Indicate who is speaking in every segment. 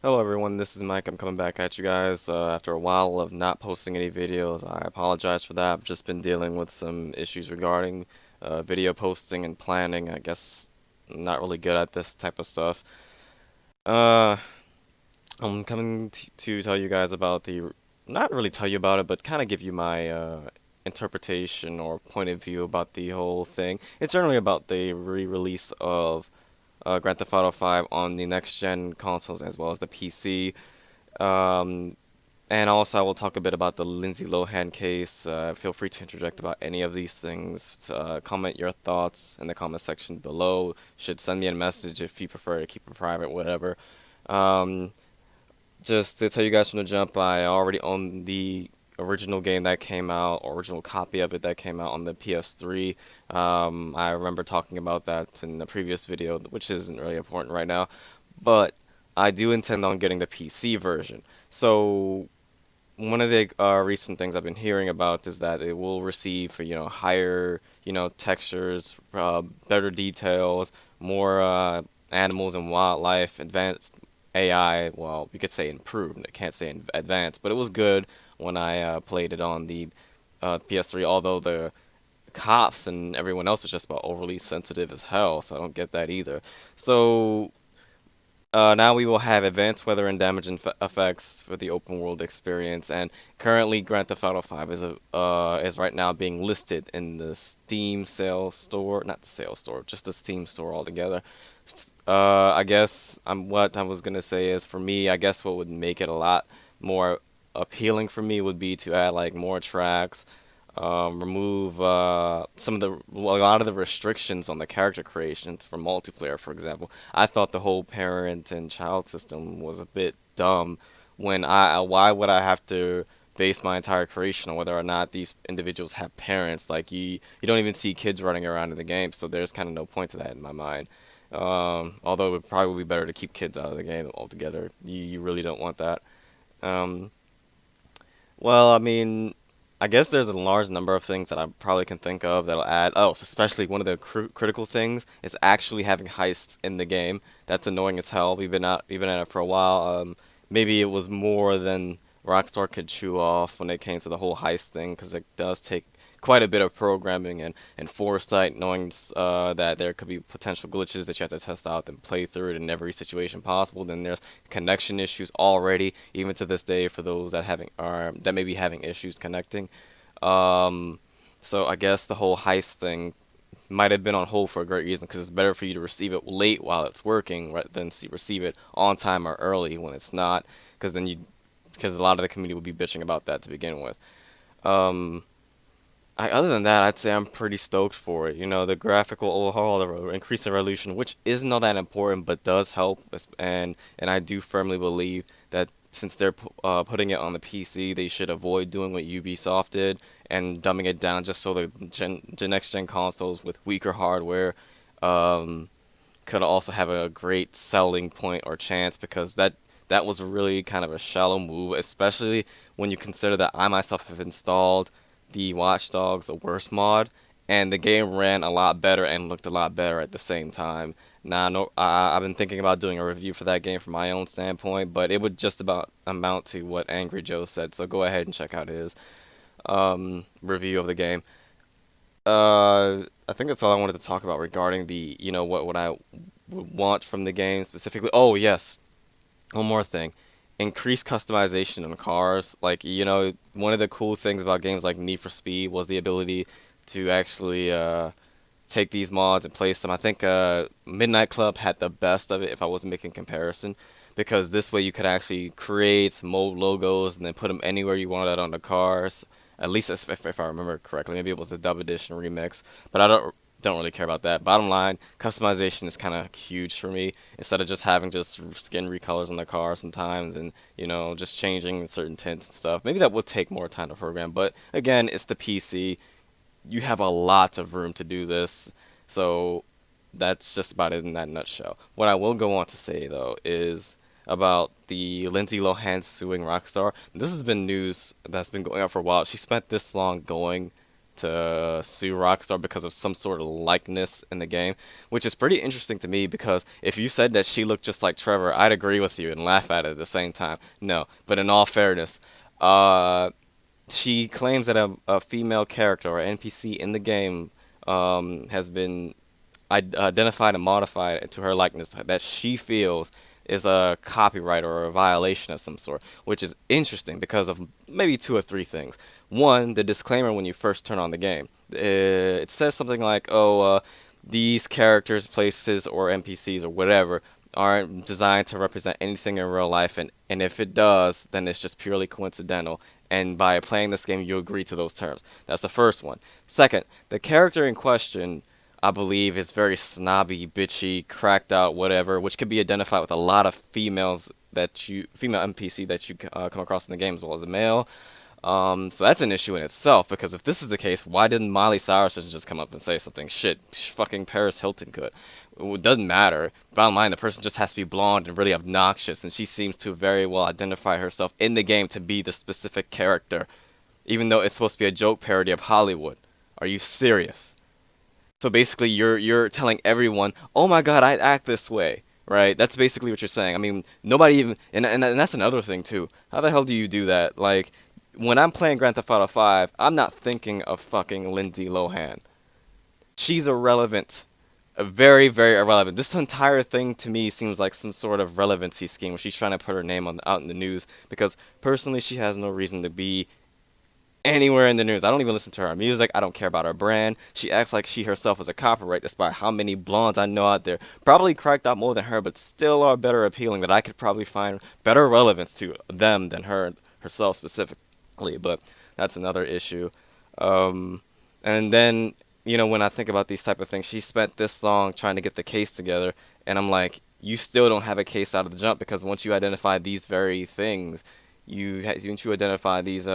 Speaker 1: Hello everyone, this is Mike. I'm coming back at you guys after a while of not posting any videos. I apologize for that. I've just been dealing with some issues regarding video posting and planning. I guess I'm not really good at this type of stuff. Uh, I'm coming to tell you guys about not really tell you about it, but kind of give you my interpretation or point of view about the whole thing. It's generally about the re-release of Grand Theft Auto 5 on the next-gen consoles as well as the PC. Um, and also, I will talk a bit about the Lindsey Lohan case. Feel free to interject about any of these things. Comment your thoughts in the comment section below. Should send me a message if you prefer to keep it private, whatever. Um, just to tell you guys from the jump, I already own the original game that came out, original copy of it that came out on the PS3. I remember talking about that in the previous video, which isn't really important right now. But I do intend on getting the PC version. So one of the recent things I've been hearing about is that it will receive, higher, textures, better details, more animals and wildlife, advanced AI. Well, we could say improved. I can't say advanced, but it was good when I played it on the PS3. Although the cops and everyone else was just about overly sensitive as hell, so I don't get that either. So now we will have advanced weather and damage effects for the open world experience, and currently Grand Theft Auto 5 is right now being listed in the Steam sales store, not the sales store, just the Steam store altogether. I guess what I was gonna say is for me, I guess what would make it a lot more appealing for me would be to add like more tracks, remove a lot of the restrictions on the character creations for multiplayer, for example. I thought the whole parent and child system was a bit dumb. Why would I have to base my entire creation on whether or not these individuals have parents? Like you don't even see kids running around in the game, so there's kind of no point to that in my mind. Although it would probably be better to keep kids out of the game altogether. You really don't want that. Um, well, I mean, I guess there's a large number of things that I probably can think of that'll add. Oh, so especially one of the critical things is actually having heists in the game. That's annoying as hell. We've been at it for a while. Maybe it was more than Rockstar could chew off when it came to the whole heist thing, because it does take quite a bit of programming and foresight, knowing that there could be potential glitches that you have to test out and play through it in every situation possible. Then there's connection issues already, even to this day, for those that may be having issues connecting. Um, so I guess the whole heist thing might have been on hold for a great reason, because it's better for you to receive it late while it's working rather than receive it on time or early when it's not, because a lot of the community would be bitching about that to begin with. Um, other than that, I'd say I'm pretty stoked for it. The graphical overhaul, the increase in resolution, which isn't all that important, but does help. And I do firmly believe that since they're putting it on the PC, they should avoid doing what Ubisoft did and dumbing it down just so the next gen consoles with weaker hardware um, could also have a great selling point or chance, because that was really kind of a shallow move, especially when you consider that I myself have installed the Watch Dogs worse mod, and the game ran a lot better and looked a lot better at the same time. Now, no, I've been thinking about doing a review for that game from my own standpoint, but it would just about amount to what Angry Joe said. So go ahead and check out his review of the game. I think that's all I wanted to talk about regarding what I would want from the game specifically. Oh yes, one more thing. Increased customization in cars. Like, one of the cool things about games like Need for Speed was the ability to actually take these mods and place them. I think Midnight Club had the best of it if I wasn't making comparison, because this way you could actually create mold logos and then put them anywhere you wanted on the cars. At least if I remember correctly, maybe it was the Dub Edition remix, but I don't really care about that. Bottom line, customization is kind of huge for me. Instead of just having just skin recolors on the car sometimes, and just changing certain tints and stuff. Maybe that would take more time to program, but again, it's the PC. You have a lot of room to do this, so that's just about it in that nutshell. What I will go on to say though is about the Lindsay Lohan suing Rockstar. This has been news that's been going on for a while. She spent this long going to sue Rockstar because of some sort of likeness in the game, which is pretty interesting to me because if you said that she looked just like Trevor, I'd agree with you and laugh at it at the same time. No, but in all fairness, uh, she claims that a female character or NPC in the game has been identified and modified to her likeness that she feels is a copyright or a violation of some sort, which is interesting because of maybe two or three things. One, the disclaimer when you first turn on the game. It says something like, oh, these characters, places, or NPCs or whatever aren't designed to represent anything in real life, and if it does, then it's just purely coincidental. And by playing this game, you agree to those terms. That's the first one. Second, the character in question I believe is very snobby, bitchy, cracked out, whatever, which could be identified with a lot of female NPC that you come across in the game as well as a male. So that's an issue in itself because if this is the case, why didn't Miley Cyrus just come up and say something? Shit, fucking Paris Hilton could. It doesn't matter. Bottom line, the person just has to be blonde and really obnoxious, and she seems to very well identify herself in the game to be the specific character, even though it's supposed to be a joke parody of Hollywood. Are you serious? So basically, you're telling everyone, "Oh my God, I act this way," right? That's basically what you're saying. I mean, nobody even, and that's another thing too. How the hell do you do that? Like, when I'm playing Grand Theft Auto 5, I'm not thinking of fucking Lindsey Lohan. She's irrelevant, very, very irrelevant. This entire thing to me seems like some sort of relevancy scheme where she's trying to put her name out in the news because personally, she has no reason to be anywhere in the news. I don't even listen to her music. I don't care about her brand. She acts like she herself is a copyright despite how many blondes I know out there. Probably cracked out more than her, but still are better appealing that I could probably find better relevance to them than her herself specifically. But that's another issue. And then, when I think about these type of things, she spent this long trying to get the case together, and I'm like, you still don't have a case out of the jump because once you identify these very things, once you identify these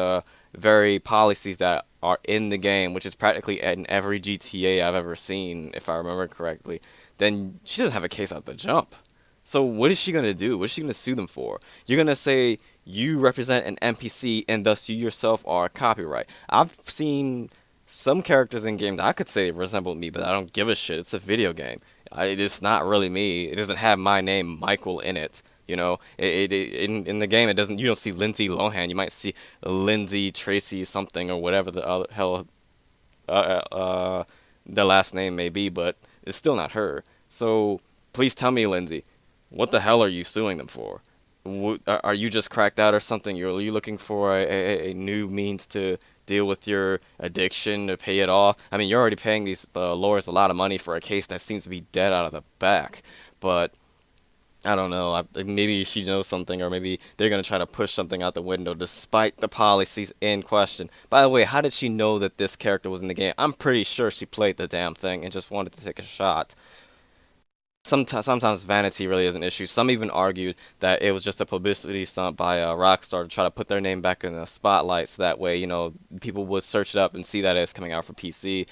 Speaker 1: very policies that are in the game, which is practically in every GTA I've ever seen, if I remember correctly, then she doesn't have a case out the jump. So what is she gonna do? What is she gonna sue them for? You're gonna say you represent an NPC and thus you yourself are copyright. I've seen some characters in games I could say resemble me, but I don't give a shit. It's a video game. It's not really me. It doesn't have my name, Michael, in it. In the game, it doesn't. You don't see Lindsey Lohan. You might see Lindsay Tracy something or whatever the other hell the last name may be, but it's still not her. So please tell me, Lindsay, what the hell are you suing them for? Are you just cracked out or something? Are you looking for a new means to deal with your addiction to pay it off? I mean, you're already paying these lawyers a lot of money for a case that seems to be dead out of the back, but I don't know. Maybe she knows something, or maybe they're going to try to push something out the window despite the policies in question. By the way, how did she know that this character was in the game? I'm pretty sure she played the damn thing and just wanted to take a shot. Sometimes vanity really is an issue. Some even argued that it was just a publicity stunt by Rockstar to try to put their name back in the spotlight so that way, people would search it up and see that it's coming out for PC.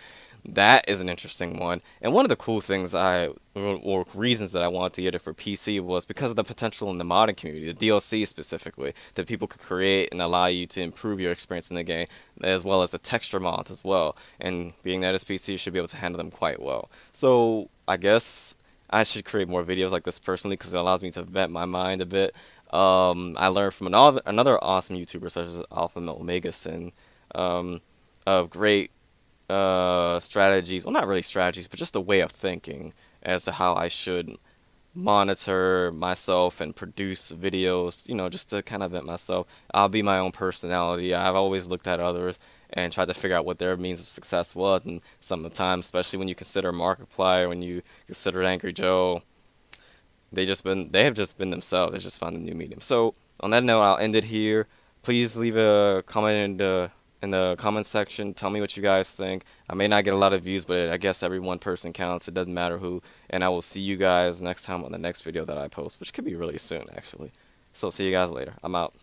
Speaker 1: That is an interesting one. And one of the cool things or reasons that I wanted to get it for PC was because of the potential in the modding community, the DLC specifically, that people could create and allow you to improve your experience in the game, as well as the texture mods as well. And being that it's PC, you should be able to handle them quite well. So I guess I should create more videos like this personally because it allows me to vent my mind a bit. I learned from another awesome YouTuber such as Alpha Omega Sin of great strategies, well, not really strategies, but just a way of thinking as to how I should monitor myself and produce videos, just to kind of vent myself. I'll be my own personality. I've always looked at others and tried to figure out what their means of success was, and some of the time, especially when you consider Markiplier, when you consider Angry Joe, they have just been themselves. They just found a new medium. So on that note, I'll end it here. Please leave a comment in the comment section. Tell me what you guys think. I may not get a lot of views, but I guess every one person counts. It doesn't matter who. And I will see you guys next time on the next video that I post, which could be really soon, actually. So see you guys later. I'm out.